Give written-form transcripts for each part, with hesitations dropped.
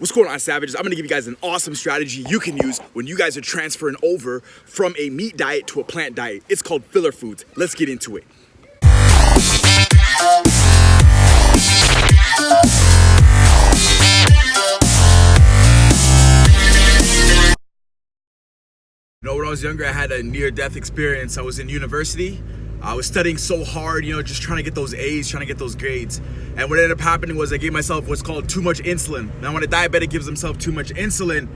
What's going on, Savages? I'm gonna give you guys an awesome strategy you can use when you guys are transferring over from a meat diet to a plant diet. It's called filler foods. Let's get into it. You know, when I was younger, I had a near-death experience. I was in university. I was studying so hard, just trying to get those A's, trying to get those grades. And what ended up happening was I gave myself what's called too much insulin. Now, when a diabetic gives himself too much insulin,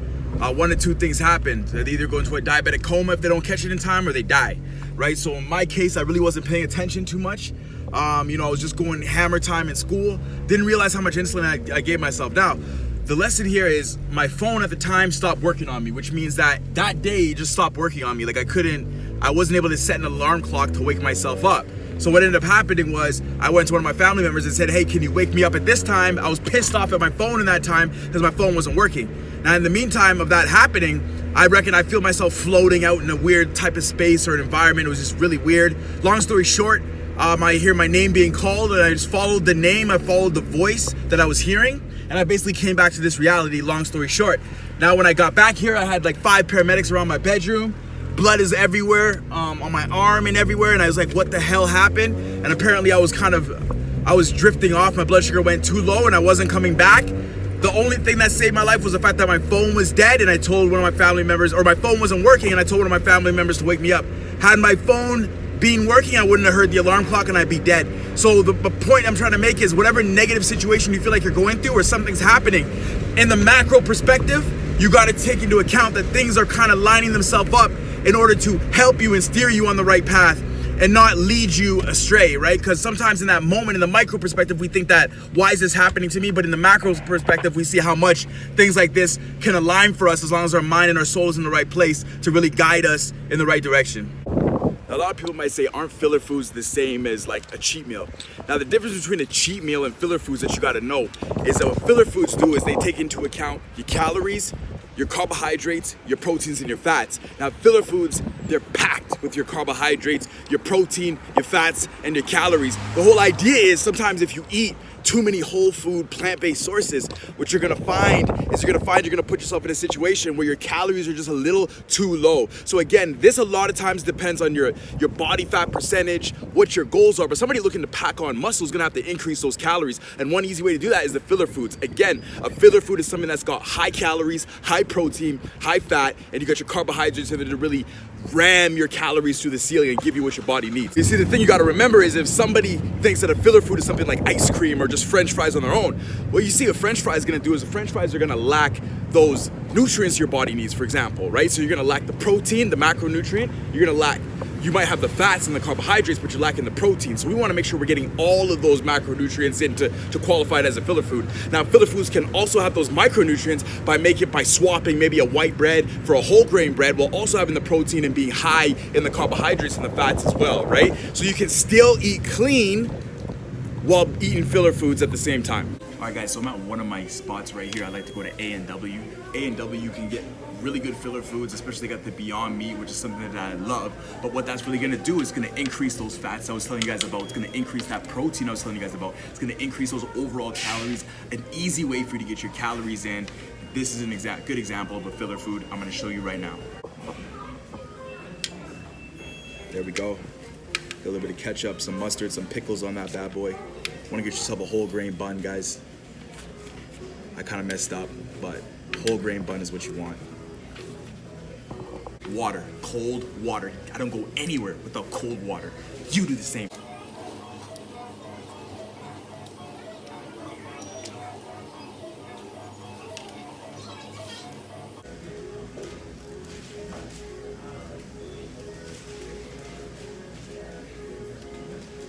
one of two things happen. They either go into a diabetic coma if they don't catch it in time, or they die, right? So in my case, I really wasn't paying attention too much. I was just going hammer time in school. Didn't realize how much insulin I gave myself. Now, the lesson here is my phone at the time stopped working on me, which means that day it just stopped working on me. Like I wasn't able to set an alarm clock to wake myself up. So what ended up happening was I went to one of my family members and said, hey, can you wake me up at this time? I was pissed off at my phone in that time because my phone wasn't working. Now in the meantime of that happening, I reckon I feel myself floating out in a weird type of space or an environment. It was just really weird. Long story short, I hear my name being called and I just followed the name, I followed the voice that I was hearing, and I basically came back to this reality, long story short. Now when I got back here, I had like 5 paramedics around my bedroom. Blood is everywhere, on my arm and everywhere, and I was like, what the hell happened? And apparently I was drifting off, my blood sugar went too low and I wasn't coming back. The only thing that saved my life was the fact that my phone was dead, and I told one of my family members, or my phone wasn't working, and I told one of my family members to wake me up. Had my phone been working, I wouldn't have heard the alarm clock and I'd be dead. So the point I'm trying to make is whatever negative situation you feel like you're going through or something's happening, in the macro perspective, you got to take into account that things are kind of lining themselves up in order to help you and steer you on the right path and not lead you astray, right? Because sometimes in that moment, in the micro perspective, we think that, why is this happening to me? But in the macro perspective, we see how much things like this can align for us as long as our mind and our soul is in the right place to really guide us in the right direction. A lot of people might say, aren't filler foods the same as like a cheat meal? Now, the difference between a cheat meal and filler foods that you gotta know is that what filler foods do is they take into account your calories, your carbohydrates, your proteins, and your fats. Now, filler foods, they're packed with your carbohydrates, your protein, your fats, and your calories. The whole idea is sometimes if you eat too many whole food, plant-based sources, what you're gonna find is you're gonna put yourself in a situation where your calories are just a little too low. So again, this a lot of times depends on your body fat percentage, what your goals are, but somebody looking to pack on muscle is gonna have to increase those calories. And one easy way to do that is the filler foods. Again, a filler food is something that's got high calories, high protein, high fat, and you got your carbohydrates in there to really ram your calories through the ceiling and give you what your body needs. You see, the thing you gotta remember is if somebody thinks that a filler food is something like ice cream or just French fries on their own, what you see a French fry is gonna do is the French fries are gonna lack those nutrients your body needs, for example, right? So you're gonna lack the protein, the macronutrient, you might have the fats and the carbohydrates, but you're lacking the protein. So we wanna make sure we're getting all of those macronutrients in to qualify it as a filler food. Now, filler foods can also have those micronutrients by swapping maybe a white bread for a whole grain bread, while also having the protein and being high in the carbohydrates and the fats as well, right? So you can still eat clean while eating filler foods at the same time. All right, guys, so I'm at one of my spots right here. I like to go to A&W. A&W can get really good filler foods, especially got the Beyond Meat, which is something that I love. But what that's really gonna do is gonna increase those fats I was telling you guys about. It's gonna increase that protein I was telling you guys about. It's gonna increase those overall calories. An easy way for you to get your calories in. This is an good example of a filler food I'm gonna show you right now. There we go. Got a little bit of ketchup, some mustard, some pickles on that bad boy. Want to get yourself a whole grain bun, guys. I kind of messed up, but whole grain bun is what you want. Water, cold water. I don't go anywhere without cold water. You do the same.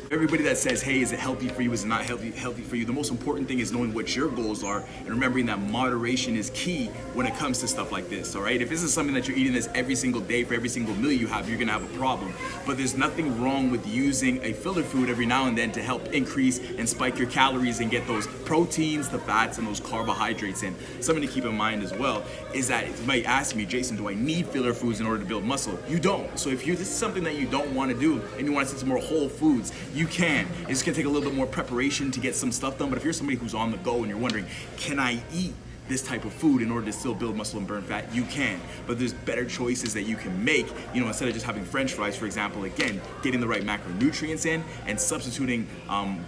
Everybody that says, hey, is it healthy for you, is it not healthy for you, the most important thing is knowing what your goals are and remembering that moderation is key when it comes to stuff like this, all right? If this is something that you're eating this every single day for every single meal you have, you're gonna have a problem. But there's nothing wrong with using a filler food every now and then to help increase and spike your calories and get those proteins, the fats, and those carbohydrates in. Something to keep in mind as well is that you might ask me, Jason, do I need filler foods in order to build muscle? You don't. So if this is something that you don't want to do and you want to see some more whole foods, you can. It's gonna take a little bit more preparation to get some stuff done, but if you're somebody who's on the go and you're wondering, can I eat this type of food in order to still build muscle and burn fat, you can. But there's better choices that you can make, instead of just having French fries, for example. Again, getting the right macronutrients in and substituting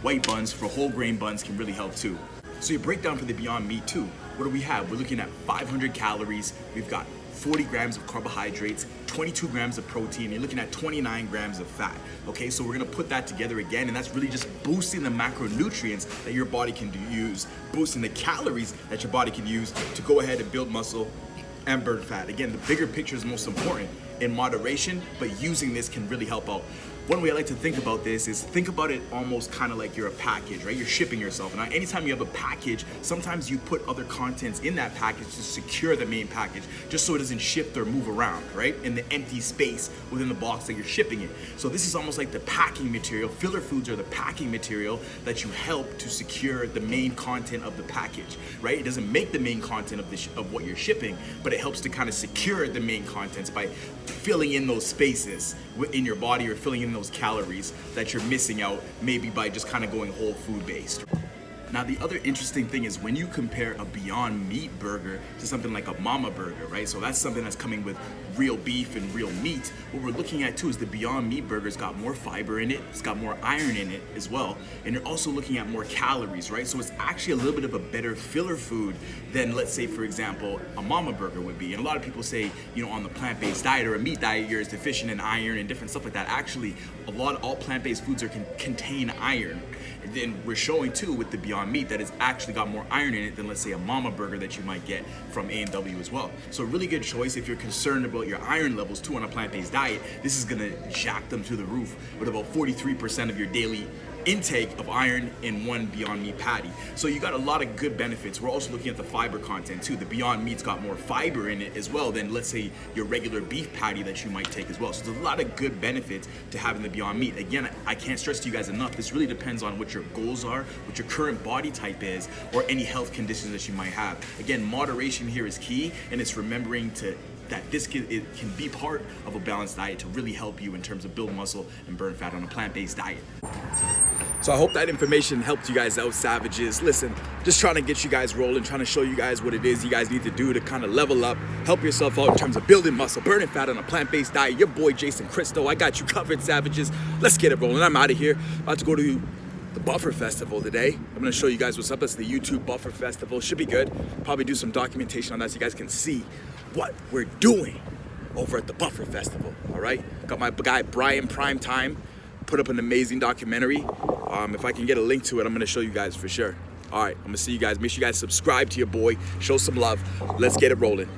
white buns for whole grain buns can really help too. So your breakdown for the Beyond Meat too, what do we have? We're looking at 500 calories, we've got 40 grams of carbohydrates, 22 grams of protein, you're looking at 29 grams of fat. Okay, so we're gonna put that together again, and that's really just boosting the macronutrients that your body can use, boosting the calories that your body can use to go ahead and build muscle and burn fat. Again, the bigger picture is most important in moderation, but using this can really help out. One way I like to think about this is think about it almost kind of like you're a package, right? You're shipping yourself. And anytime you have a package, sometimes you put other contents in that package to secure the main package, just so it doesn't shift or move around, right? In the empty space within the box that you're shipping it. So this is almost like the packing material. Filler foods are the packing material that you help to secure the main content of the package, right? It doesn't make the main content of what you're shipping, but it helps to kind of secure the main contents by filling in those spaces in your body, or filling in those calories that you're missing out, maybe by just kind of going whole food based. Now, the other interesting thing is when you compare a Beyond Meat burger to something like a Mama burger, right? So that's something that's coming with real beef and real meat. What we're looking at too is the Beyond Meat burger's got more fiber in it, it's got more iron in it as well, and you're also looking at more calories, right? So it's actually a little bit of a better filler food than, let's say, for example, a Mama burger would be. And a lot of people say, on the plant-based diet or a meat diet, you're deficient in iron and different stuff like that. Actually, all plant-based foods contain iron. And then we're showing too with the Beyond Meat that it's actually got more iron in it than, let's say, a Mama burger that you might get from A&W as well. So a really good choice if you're concerned about your iron levels too on a plant-based diet. This is gonna jack them to the roof with about 43% of your daily intake of iron in one Beyond Meat patty. So you got a lot of good benefits. We're also looking at the fiber content too. The Beyond Meat's got more fiber in it as well than, let's say, your regular beef patty that you might take as well. So there's a lot of good benefits to having the Beyond Meat. Again, I can't stress to you guys enough, this really depends on what your goals are, what your current body type is, or any health conditions that you might have. Again, moderation here is key, and it's remembering that it can be part of a balanced diet to really help you in terms of build muscle and burn fat on a plant-based diet. So I hope that information helped you guys out, savages. Listen, just trying to get you guys rolling, trying to show you guys what it is you guys need to do to kind of level up, help yourself out in terms of building muscle, burning fat on a plant-based diet. Your boy Jason Cristo, I got you covered, savages. Let's get it rolling. I'm out of here. About to go to the Buffer Festival today. I'm gonna show you guys what's up. That's the YouTube Buffer Festival. Should be good. Probably do some documentation on that so you guys can see what we're doing over at the Buffer Festival, all right? Got my guy Brian Primetime put up an amazing documentary. If I can get a link to it, I'm gonna show you guys for sure. All right, I'm gonna see you guys. Make sure you guys subscribe to your boy, show some love. Let's get it rolling.